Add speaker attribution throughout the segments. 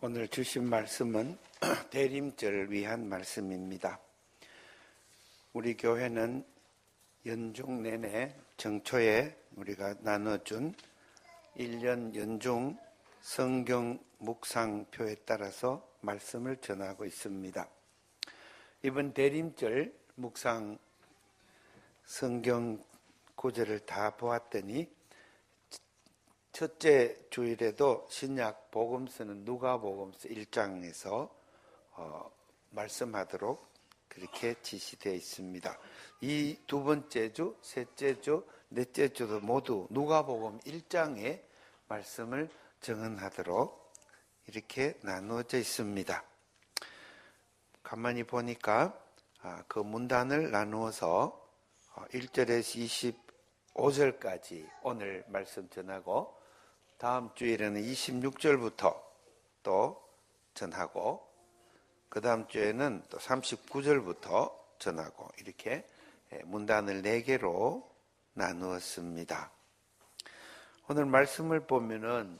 Speaker 1: 오늘 주신 말씀은 대림절을 위한 말씀입니다. 우리 교회는 연중 내내 정초에 우리가 나눠준 1년 연중 성경 묵상표에 따라서 말씀을 전하고 있습니다. 이번 대림절 묵상 성경 구절을 다 보았더니 첫째 주일에도 신약 복음서는 누가복음서 1장에서 말씀하도록 그렇게 지시되어 있습니다. 이 두 번째 주, 셋째 주, 넷째 주도 모두 누가복음 1장에 말씀을 정언하도록 이렇게 나누어져 있습니다. 가만히 보니까 그 문단을 나누어서 1절에서 25절까지 오늘 말씀 전하고 다음 주일에는 26절부터 또 전하고 그 다음 주에는 또 39절부터 전하고 이렇게 문단을 4개로 나누었습니다. 오늘 말씀을 보면은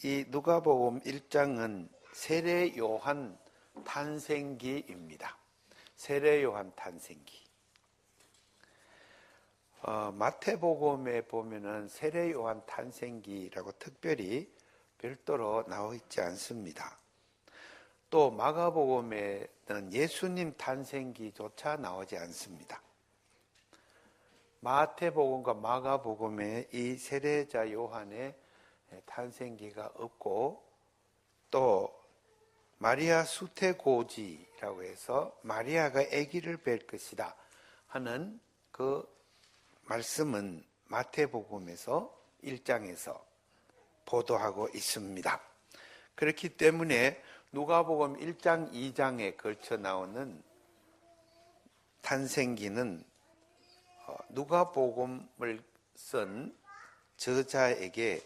Speaker 1: 이 누가복음 1장은 세례 요한 탄생기입니다. 세례 요한 탄생기. 마태복음에 보면은 세례 요한 탄생기라고 특별히 별도로 나와 있지 않습니다. 또 마가복음에는 예수님 탄생기조차 나오지 않습니다. 마태복음과 마가복음에 이 세례자 요한의 탄생기가 없고 또 마리아 수태고지라고 해서 마리아가 아기를 뵐 것이다 하는 그 말씀은 마태복음에서 1장에서 보도하고 있습니다. 그렇기 때문에 누가복음 1장, 2장에 걸쳐 나오는 탄생기는 누가복음을 쓴 저자에게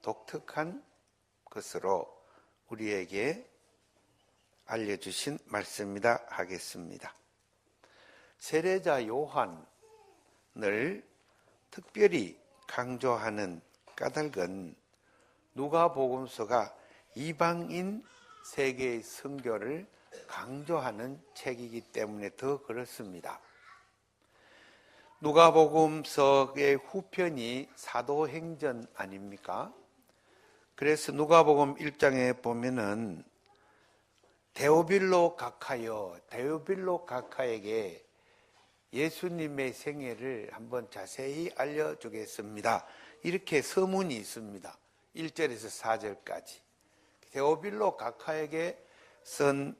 Speaker 1: 독특한 것으로 우리에게 알려주신 말씀이다 하겠습니다. 세례자 요한을 특별히 강조하는 까닭은 누가복음서가 이방인 세계의 선교를 강조하는 책이기 때문에 더 그렇습니다. 누가복음서의 후편이 사도행전 아닙니까? 그래서 누가복음 1장에 보면은 데오빌로 가카에게 예수님의 생애를 한번 자세히 알려주겠습니다. 이렇게 서문이 있습니다. 1절에서 4절까지. 데오빌로 가카에게 쓴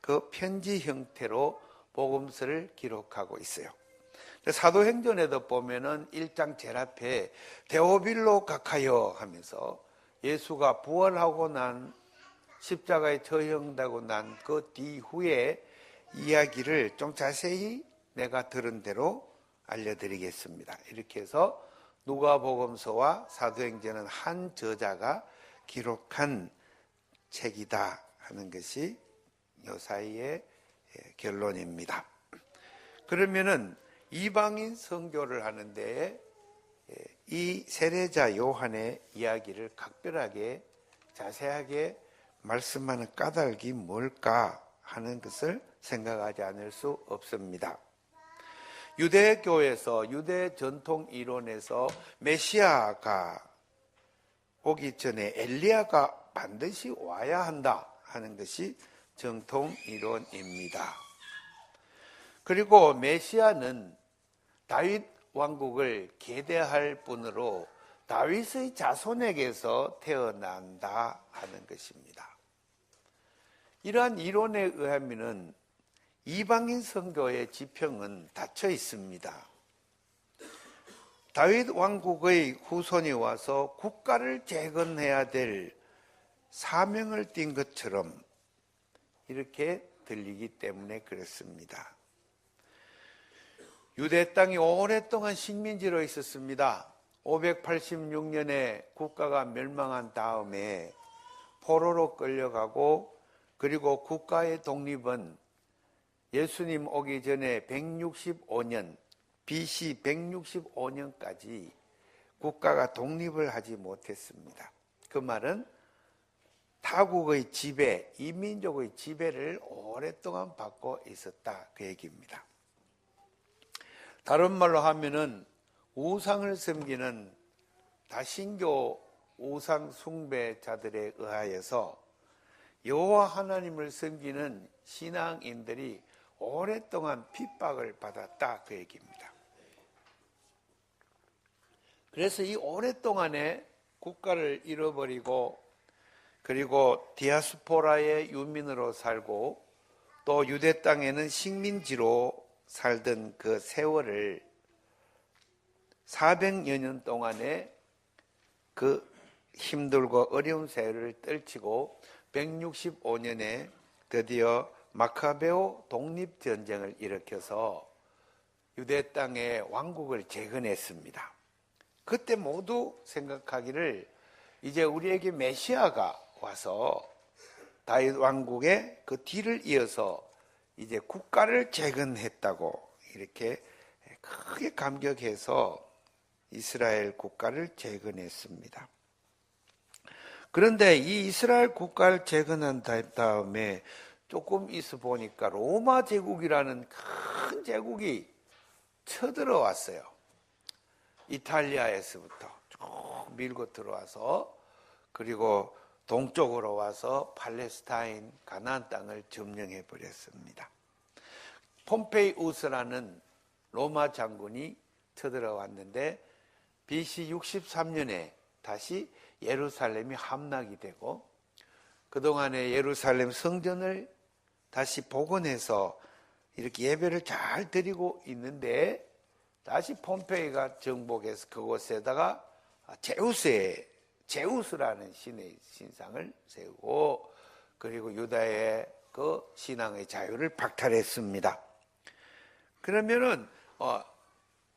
Speaker 1: 그 편지 형태로 복음서를 기록하고 있어요. 사도행전에도 보면은 1장 제일 앞에 데오빌로 가카여 하면서 예수가 부활하고 난 십자가에 처형되고 난 그 뒤후에 이야기를 좀 자세히 내가 들은 대로 알려드리겠습니다. 이렇게 해서 누가복음서와 사도행전은 한 저자가 기록한 책이다 하는 것이 이 사이의 결론입니다. 그러면은 이방인 선교를 하는데 이 세례자 요한의 이야기를 각별하게 자세하게 말씀하는 까닭이 뭘까 하는 것을 생각하지 않을 수 없습니다. 유대교에서 유대 전통 이론에서 메시아가 오기 전에 엘리야가 반드시 와야 한다 하는 것이 정통 이론입니다. 그리고 메시아는 다윗 왕국을 계대할 분으로 다윗의 자손에게서 태어난다 하는 것입니다. 이러한 이론에 의하면은 이방인 선교의 지평은 닫혀 있습니다. 다윗 왕국의 후손이 와서 국가를 재건해야 될 사명을 띈 것처럼 이렇게 들리기 때문에 그렇습니다. 유대 땅이 오랫동안 식민지로 있었습니다. 586년에 국가가 멸망한 다음에 포로로 끌려가고 그리고 국가의 독립은 예수님 오기 전에 165년, BC 165년까지 국가가 독립을 하지 못했습니다. 그 말은 타국의 지배, 이민족의 지배를 오랫동안 받고 있었다, 그 얘기입니다. 다른 말로 하면은 우상을 섬기는 다신교 우상 숭배자들에 의하여서 여호와 하나님을 섬기는 신앙인들이 오랫동안 핍박을 받았다, 그 얘기입니다. 그래서 이 오랫동안에 국가를 잃어버리고 그리고 디아스포라의 유민으로 살고 또 유대 땅에는 식민지로 살던 그 세월을 400여 년 동안에 그 힘들고 어려운 세월을 떨치고 165년에 드디어 마카베오 독립전쟁을 일으켜서 유대 땅의 왕국을 재건했습니다. 그때 모두 생각하기를 이제 우리에게 메시아가 와서 다윗 왕국의 그 뒤를 이어서 이제 국가를 재건했다고 이렇게 크게 감격해서 이스라엘 국가를 재건했습니다. 그런데 이 이스라엘 국가를 재건한 다음에 조금 있어 보니까 로마 제국이라는 큰 제국이 쳐들어왔어요. 이탈리아에서부터 쭉 밀고 들어와서 그리고 동쪽으로 와서 팔레스타인 가나안 땅을 점령해 버렸습니다. 폼페이우스라는 로마 장군이 쳐들어왔는데 BC 63년에 다시 예루살렘이 함락이 되고 그동안에 예루살렘 성전을 다시 복원해서 이렇게 예배를 잘 드리고 있는데 다시 폼페이가 정복해서 그곳에다가 제우스라는 신의 신상을 세우고 그리고 유다의 그 신앙의 자유를 박탈했습니다. 그러면은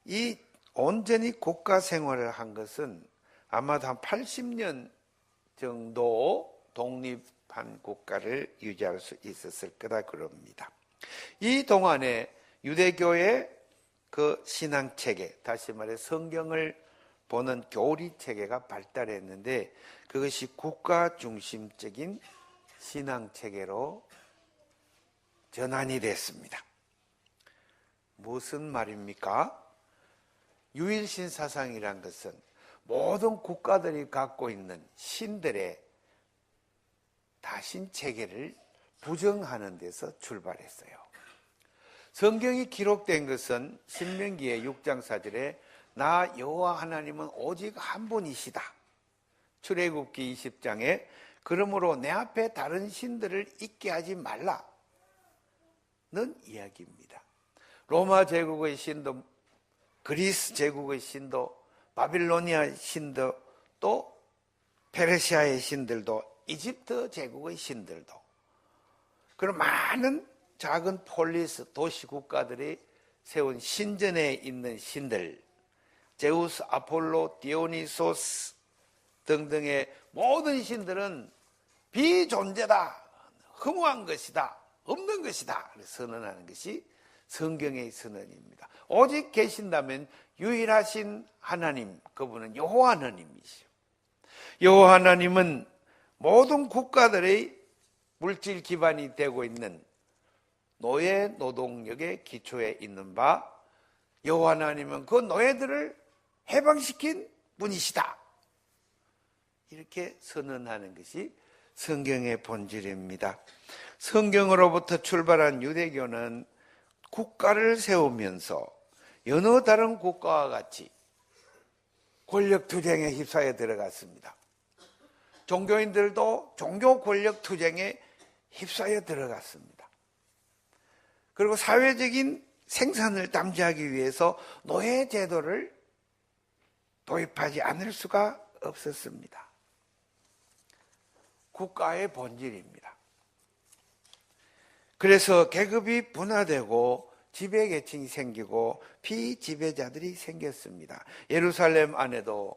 Speaker 1: 이 온전히 국가 생활을 한 것은 아마도 한 80년 정도 독립한 국가를 유지할 수 있었을 거다 그럽니다. 이 동안에 유대교의 그 신앙 체계, 다시 말해 성경을 보는 교리 체계가 발달했는데 그것이 국가 중심적인 신앙 체계로 전환이 됐습니다. 무슨 말입니까? 유일신 사상이란 것은 모든 국가들이 갖고 있는 신들의 다신 체계를 부정하는 데서 출발했어요. 성경이 기록된 것은 신명기의 6장 4절에 나 여호와 하나님은 오직 한 분이시다. 출애굽기 20장에 그러므로 내 앞에 다른 신들을 있게 하지 말라는 이야기입니다. 로마 제국의 신도, 그리스 제국의 신도, 바빌로니아 신도, 또 페르시아의 신들도, 이집트 제국의 신들도, 그런 많은 작은 폴리스 도시 국가들이 세운 신전에 있는 신들, 제우스, 아폴로, 디오니소스 등등의 모든 신들은 비존재다, 허무한 것이다, 없는 것이다 선언하는 것이 성경의 선언입니다. 오직 계신다면 유일하신 하나님, 그분은 여호와 하나님이시오. 여호와 하나님은 모든 국가들의 물질 기반이 되고 있는 노예 노동력의 기초에 있는 바, 여호와 하나님은 그 노예들을 해방시킨 분이시다. 이렇게 선언하는 것이 성경의 본질입니다. 성경으로부터 출발한 유대교는 국가를 세우면서 여느 다른 국가와 같이 권력 투쟁에 휩싸여 들어갔습니다. 종교인들도 종교 권력 투쟁에 휩싸여 들어갔습니다. 그리고 사회적인 생산을 담지하기 위해서 노예 제도를 도입하지 않을 수가 없었습니다. 국가의 본질입니다. 그래서 계급이 분화되고 지배계층이 생기고 피지배자들이 생겼습니다. 예루살렘 안에도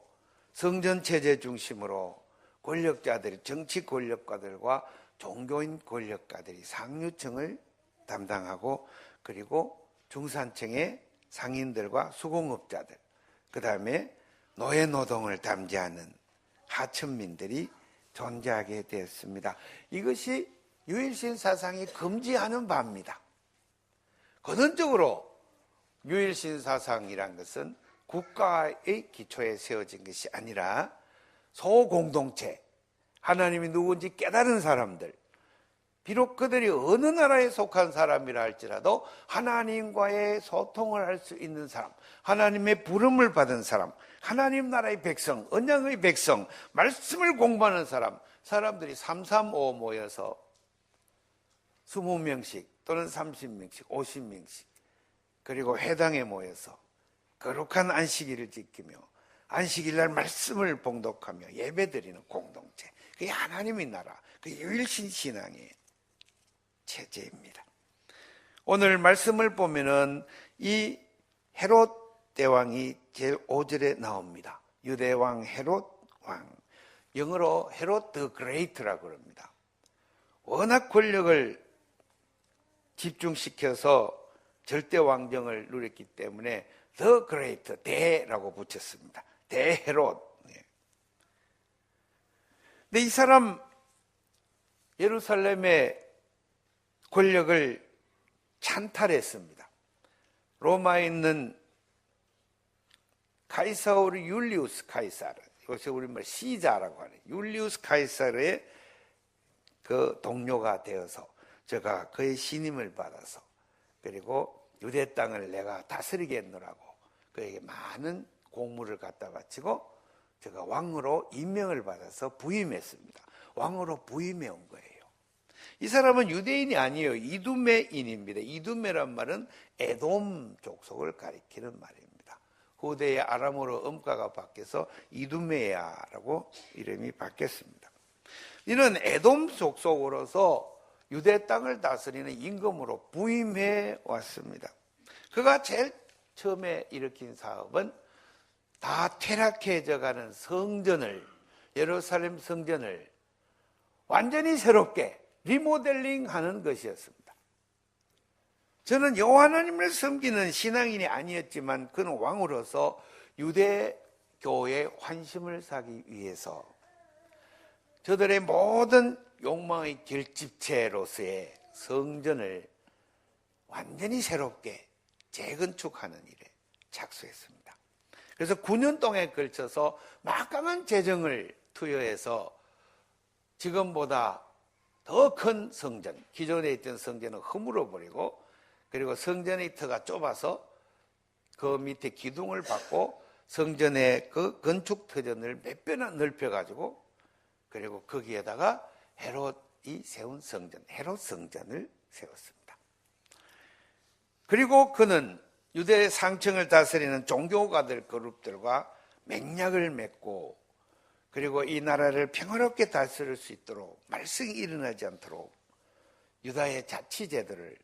Speaker 1: 성전체제 중심으로 권력자들이, 정치 권력가들과 종교인 권력가들이 상류층을 담당하고, 그리고 중산층의 상인들과 수공업자들, 그 다음에 노예 노동을 담지하는 하층민들이 존재하게 되었습니다. 이것이 유일신 사상이 금지하는 바입니다. 근원적으로 유일신 사상이란 것은 국가의 기초에 세워진 것이 아니라 소공동체, 하나님이 누군지 깨달은 사람들, 비록 그들이 어느 나라에 속한 사람이라 할지라도 하나님과의 소통을 할 수 있는 사람, 하나님의 부름을 받은 사람, 하나님 나라의 백성, 언약의 백성, 말씀을 공부하는 사람들이 335 모여서 20명씩 또는 30명씩, 50명씩, 그리고 회당에 모여서 거룩한 안식일을 지키며 안식일날 말씀을 봉독하며 예배드리는 공동체, 그게 하나님의 나라, 그 유일신 신앙의 체제입니다. 오늘 말씀을 보면은 이 헤롯 대왕이 제5절에 나옵니다. 유대왕 헤롯 왕, 영어로 헤롯 더 그레이트라고 합니다. 워낙 권력을 집중시켜서 절대 왕정을 누렸기 때문에 더 그레이트, 대라고 붙였습니다. 대헤롯. 근데 이 사람 예루살렘의 권력을 찬탈했습니다. 로마에 있는 카이사르 율리우스 카이사르, 이것이 우리말 시자라고 하는 율리우스 카이사르의 그 동료가 되어서 제가 그의 신임을 받아서, 그리고 유대 땅을 내가 다스리겠노라고 그에게 많은 공물을 갖다 바치고 제가 왕으로 임명을 받아서 부임했습니다. 왕으로 부임해 온 거예요. 이 사람은 유대인이 아니에요. 이두메인입니다. 이두메란 말은 에돔 족속을 가리키는 말입니다. 후대에 아람어로 음가가 바뀌어서 이두메야라고 이름이 바뀌었습니다. 이는 에돔 족속으로서 유대 땅을 다스리는 임금으로 부임해 왔습니다. 그가 제일 처음에 일으킨 사업은 다 퇴락해져가는 성전을, 예루살렘 성전을 완전히 새롭게 리모델링 하는 것이었습니다. 저는 여호와 하나님을 섬기는 신앙인이 아니었지만 그는 왕으로서 유대교의 환심을 사기 위해서 저들의 모든 욕망의 결집체로서의 성전을 완전히 새롭게 재건축하는 일에 착수했습니다. 그래서 9년 동안에 걸쳐서 막강한 재정을 투여해서 지금보다 더 큰 성전, 기존에 있던 성전은 허물어 버리고, 그리고 성전의 터가 좁아서 그 밑에 기둥을 받고 성전의 그 건축 터전을 몇 배나 넓혀가지고, 그리고 거기에다가 헤롯이 세운 성전, 헤롯 성전을 세웠습니다. 그리고 그는 유대 상층을 다스리는 종교가들 그룹들과 맹약을 맺고, 그리고 이 나라를 평화롭게 다스릴 수 있도록, 말썽이 일어나지 않도록 유다의 자치제도를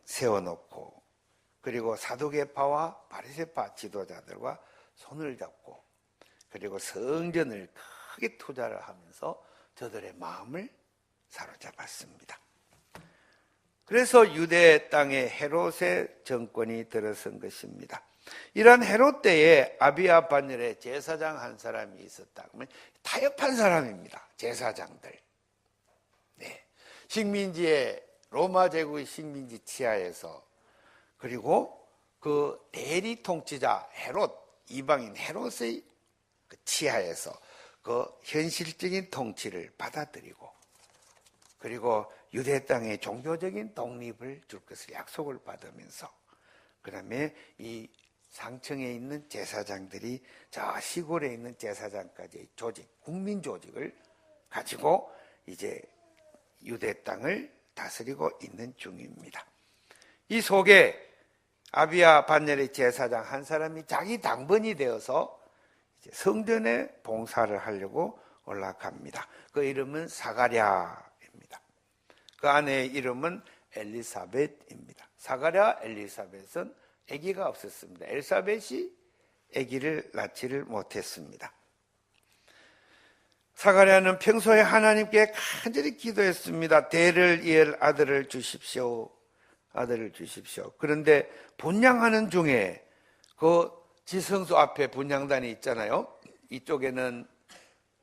Speaker 1: 세워놓고, 그리고 사두개파와 바리새파 지도자들과 손을 잡고, 그리고 성전을 크게 투자를 하면서 저들의 마음을 사로잡았습니다. 그래서 유대 땅에 헤롯의 정권이 들어선 것입니다. 이러한 헤롯 때에 아비야 반열에 제사장 한 사람이 있었다. 그러면 타협한 사람입니다. 제사장들. 네. 식민지의 로마 제국의 식민지 치하에서, 그리고 그 대리 통치자 헤롯, 이방인 헤롯의 그 치하에서 그 현실적인 통치를 받아들이고, 그리고 유대 땅의 종교적인 독립을 줄 것을 약속을 받으면서, 그 다음에 이 상층에 있는 제사장들이 저 시골에 있는 제사장까지의 조직, 국민 조직을 가지고 이제 유대 땅을 다스리고 있는 중입니다. 이 속에 아비야 반열의 제사장 한 사람이 자기 당번이 되어서 이제 성전에 봉사를 하려고 올라갑니다. 그 이름은 사가랴입니다. 그 아내의 이름은 엘리사벳입니다. 사가랴, 엘리사벳은 아기가 없었습니다. 엘사벳이 아기를 낳지를 못했습니다. 사가랴는 평소에 하나님께 간절히 기도했습니다. 대를 이을 아들을 주십시오. 아들을 주십시오. 그런데 분향하는 중에 그 지성소 앞에 분향단이 있잖아요. 이쪽에는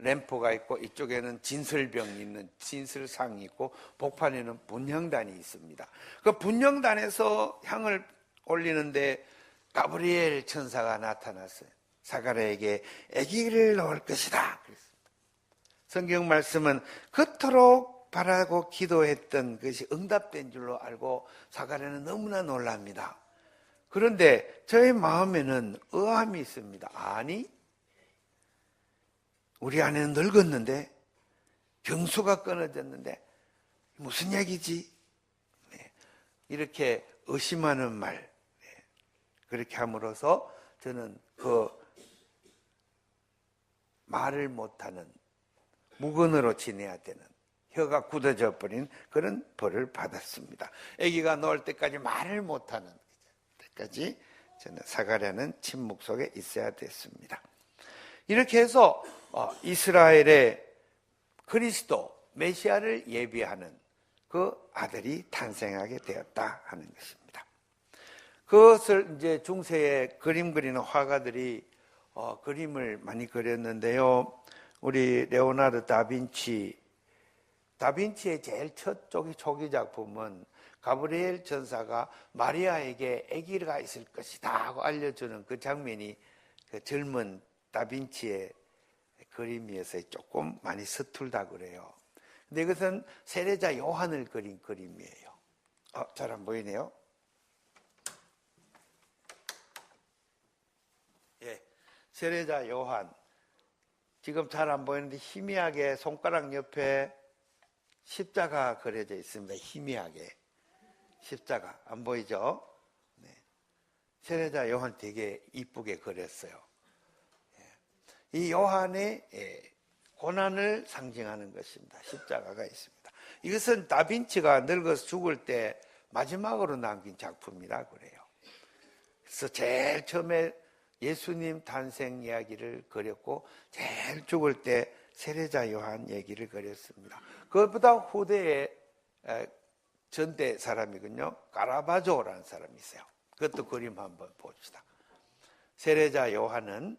Speaker 1: 램프가 있고 이쪽에는 진설병이 있는 진설상이 있고 복판에는 분향단이 있습니다. 그 분향단에서 향을 올리는데 가브리엘 천사가 나타났어요. 사가랴에게 아기를 낳을 것이다 그랬습니다. 성경 말씀은 그토록 바라고 기도했던 것이 응답된 줄로 알고 사가랴는 너무나 놀랍니다. 그런데 저의 마음에는 의아함이 있습니다. 아니, 우리 아내는 늙었는데 경수가 끊어졌는데 무슨 얘기지? 네. 이렇게 의심하는 말, 네. 그렇게 함으로써 저는 그 말을 못하는 무건으로 지내야 되는 혀가 굳어져 버린 그런 벌을 받았습니다. 아기가 나올 때까지 말을 못하는 때까지 저는 사가랴는 침묵 속에 있어야 됐습니다. 이렇게 해서 이스라엘의 그리스도 메시아를 예비하는 그 아들이 탄생하게 되었다 하는 것입니다. 그것을 이제 중세의 그림 그리는 화가들이 그림을 많이 그렸는데요. 우리 레오나르도 다빈치의 제일 첫 초기 작품은 가브리엘 천사가 마리아에게 아기가 있을 것이다 하고 알려주는 그 장면이 그 젊은 다빈치의 그림이어서 조금 많이 서툴다 그래요. 근데 이것은 세례자 요한을 그린 그림이에요. 잘 안 보이네요. 예, 세례자 요한. 지금 잘 안 보이는데 희미하게 손가락 옆에 십자가 그려져 있습니다. 희미하게 십자가 안 보이죠? 네. 세례자 요한 되게 이쁘게 그렸어요. 이 요한의 고난을 상징하는 것입니다. 십자가가 있습니다. 이것은 다빈치가 늙어서 죽을 때 마지막으로 남긴 작품이라 그래요. 그래서 제일 처음에 예수님 탄생 이야기를 그렸고 제일 죽을 때 세례자 요한 얘기를 그렸습니다. 그것보다 후대에 전대 사람이군요. 카라바조라는 사람이 있어요. 그것도 그림 한번 봅시다. 세례자 요한은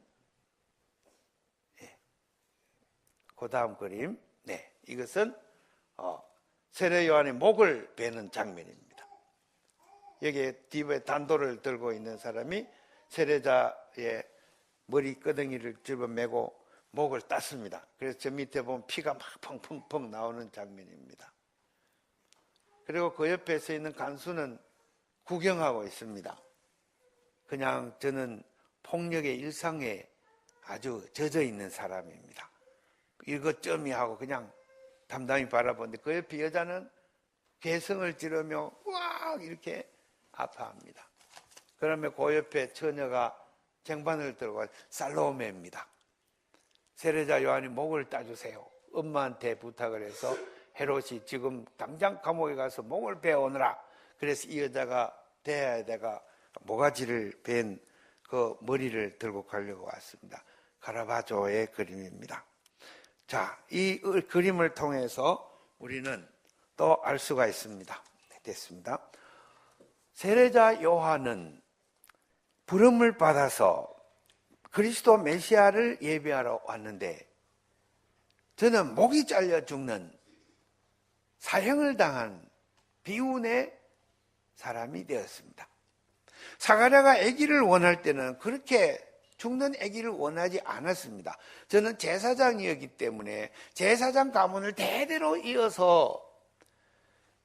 Speaker 1: 그 다음 그림, 네, 이것은 세례 요한의 목을 베는 장면입니다. 여기에 뒤에 단도를 들고 있는 사람이 세례자의 머리끄덩이를 집어매고 목을 땄습니다. 그래서 저 밑에 보면 피가 막 펑펑펑 나오는 장면입니다. 그리고 그 옆에 서 있는 간수는 구경하고 있습니다. 그냥 저는 폭력의 일상에 아주 젖어 있는 사람입니다. 이것저미하고 그냥 담담히 바라보는데 그 옆에 여자는 괴성을 지르며 와 이렇게 아파합니다. 그러면 그 옆에 처녀가 쟁반을 들고 살로메입니다. 세례자 요한이 목을 따주세요. 엄마한테 부탁을 해서 헤롯이 지금 당장 감옥에 가서 목을 베어오느라. 그래서 이 여자가 대야에다가 모가지를 벤 그 머리를 들고 가려고 왔습니다. 카라바조의 그림입니다. 자, 이 그림을 통해서 우리는 또 알 수가 있습니다. 됐습니다. 세례자 요한은 부름을 받아서 그리스도 메시아를 예비하러 왔는데 저는 목이 잘려 죽는 사형을 당한 비운의 사람이 되었습니다. 사가랴가 아기를 원할 때는 그렇게 죽는 아기를 원하지 않았습니다. 저는 제사장이었기 때문에 제사장 가문을 대대로 이어서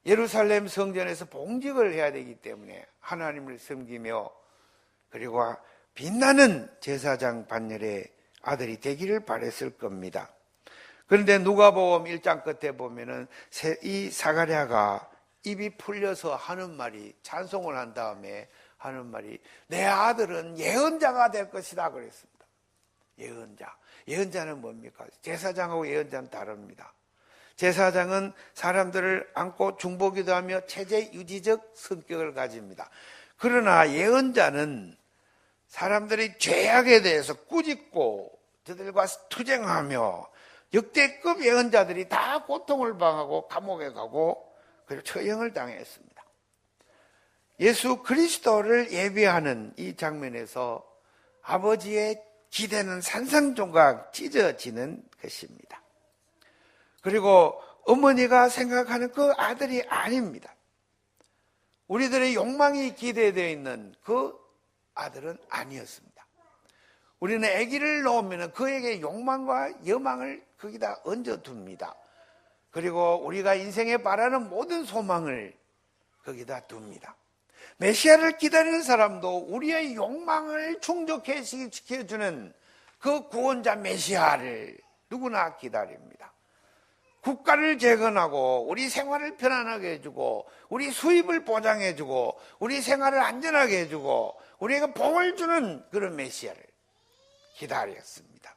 Speaker 1: 예루살렘 성전에서 봉직을 해야 되기 때문에 하나님을 섬기며 그리고 빛나는 제사장 반열의 아들이 되기를 바랬을 겁니다. 그런데 누가복음 1장 끝에 보면은 이 사가랴가 입이 풀려서 하는 말이, 찬송을 한 다음에 하는 말이 내 아들은 예언자가 될 것이다 그랬습니다. 예언자. 예언자는 뭡니까? 제사장하고 예언자는 다릅니다. 제사장은 사람들을 안고 중보기도 하며 체제 유지적 성격을 가집니다. 그러나 예언자는 사람들이 죄악에 대해서 꾸짖고 저들과 투쟁하며 역대급 예언자들이 다 고통을 당하고 감옥에 가고 그리고 처형을 당했습니다. 예수 그리스도를 예비하는 이 장면에서 아버지의 기대는 산산조각 찢어지는 것입니다. 그리고 어머니가 생각하는 그 아들이 아닙니다. 우리들의 욕망이 기대되어 있는 그 아들은 아니었습니다. 우리는 아기를 놓으면 그에게 욕망과 여망을 거기다 얹어둡니다. 그리고 우리가 인생에 바라는 모든 소망을 거기다 둡니다. 메시아를 기다리는 사람도 우리의 욕망을 충족시켜주는 그 구원자 메시아를 누구나 기다립니다. 국가를 재건하고 우리 생활을 편안하게 해주고 우리 수입을 보장해주고 우리 생활을 안전하게 해주고 우리에게 복을 주는 그런 메시아를 기다렸습니다.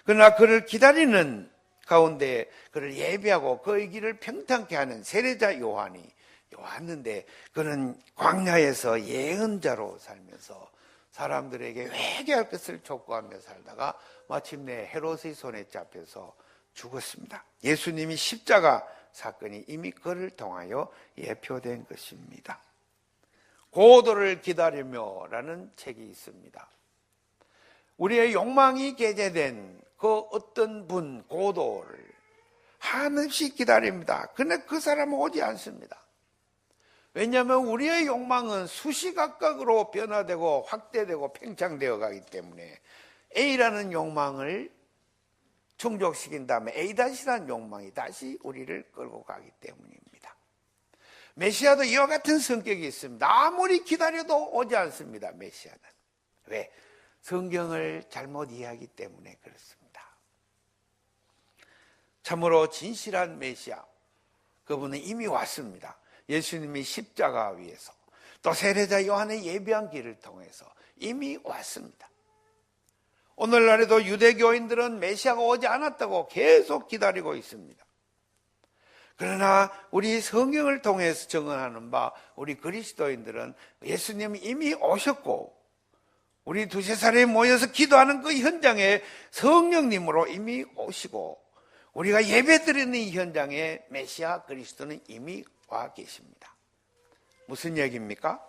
Speaker 1: 그러나 그를 기다리는 가운데 그를 예비하고 그의 길을 평탄케 하는 세례자 요한이 왔는데, 그는 광야에서 예언자로 살면서 사람들에게 회개할 것을 촉구하며 살다가 마침내 헤롯의 손에 잡혀서 죽었습니다. 예수님이 십자가 사건이 이미 그를 통하여 예표된 것입니다. 고도를 기다리며 라는 책이 있습니다. 우리의 욕망이 게재된 그 어떤 분, 고도를 한없이 기다립니다. 그런데 그 사람은 오지 않습니다. 왜냐하면 우리의 욕망은 수시각각으로 변화되고 확대되고 팽창되어 가기 때문에 A라는 욕망을 충족시킨 다음에 A-라는 욕망이 다시 우리를 끌고 가기 때문입니다. 메시아도 이와 같은 성격이 있습니다. 아무리 기다려도 오지 않습니다. 메시아는. 왜? 성경을 잘못 이해하기 때문에 그렇습니다. 참으로 진실한 메시아, 그분은 이미 왔습니다. 예수님이 십자가 위에서 또 세례자 요한의 예비한 길을 통해서 이미 왔습니다. 오늘날에도 유대교인들은 메시아가 오지 않았다고 계속 기다리고 있습니다. 그러나 우리 성경을 통해서 증언하는 바 우리 그리스도인들은 예수님이 이미 오셨고 우리 두세 사람이 모여서 기도하는 그 현장에 성령님으로 이미 오시고 우리가 예배드리는 이 현장에 메시아 그리스도는 이미 와 계십니다. 무슨 얘기입니까?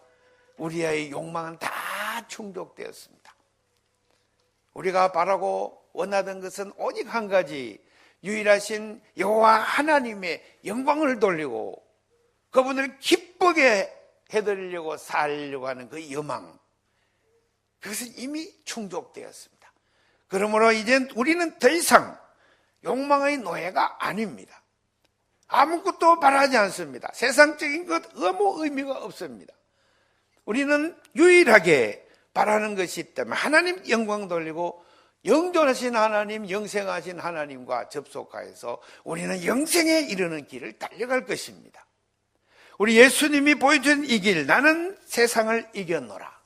Speaker 1: 우리의 욕망은 다 충족되었습니다. 우리가 바라고 원하던 것은 오직 한 가지, 유일하신 여호와 하나님의 영광을 돌리고 그분을 기쁘게 해드리려고 살려고 하는 그 여망, 그것은 이미 충족되었습니다. 그러므로 이제 우리는 더 이상 욕망의 노예가 아닙니다. 아무것도 바라지 않습니다. 세상적인 것 아무 의미가 없습니다. 우리는 유일하게 바라는 것이 있다면 하나님 영광 돌리고 영존하신 하나님, 영생하신 하나님과 접속하여서 우리는 영생에 이르는 길을 달려갈 것입니다. 우리 예수님이 보여준 이 길, 나는 세상을 이겼노라.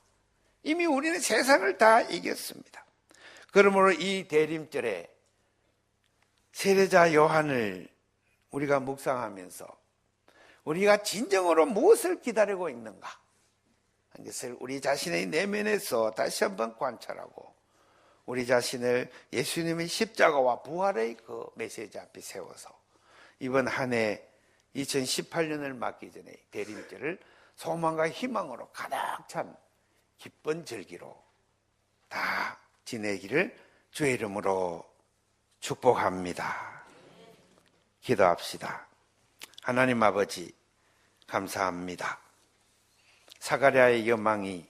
Speaker 1: 이미 우리는 세상을 다 이겼습니다. 그러므로 이 대림절에 세례자 요한을 우리가 묵상하면서 우리가 진정으로 무엇을 기다리고 있는가 하는 것을 우리 자신의 내면에서 다시 한번 관찰하고 우리 자신을 예수님의 십자가와 부활의 그 메시지 앞에 세워서 이번 한 해 2018년을 맞기 전에 대림절을 소망과 희망으로 가득 찬 기쁜 절기로 다 지내기를 주의 이름으로 축복합니다. 기도합시다. 하나님 아버지 감사합니다. 사가랴의 여망이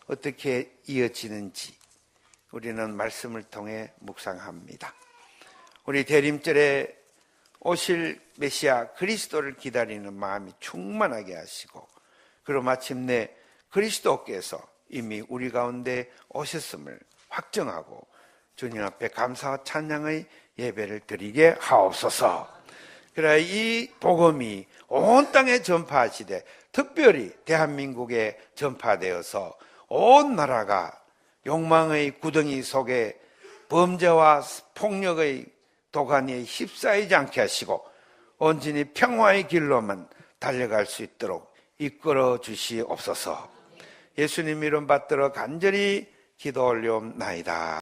Speaker 1: 어떻게 이어지는지 우리는 말씀을 통해 묵상합니다. 우리 대림절에 오실 메시아 그리스도를 기다리는 마음이 충만하게 하시고 그리고 마침내 그리스도께서 이미 우리 가운데 오셨음을 확정하고 주님 앞에 감사와 찬양의 예배를 드리게 하옵소서. 그래야 이 복음이 온 땅에 전파하시되 특별히 대한민국에 전파되어서 온 나라가 욕망의 구덩이 속에 범죄와 폭력의 도가니에 휩싸이지 않게 하시고 온전히 평화의 길로만 달려갈 수 있도록 이끌어 주시옵소서. 예수님 이름 받들어 간절히 기도 올려옵나이다.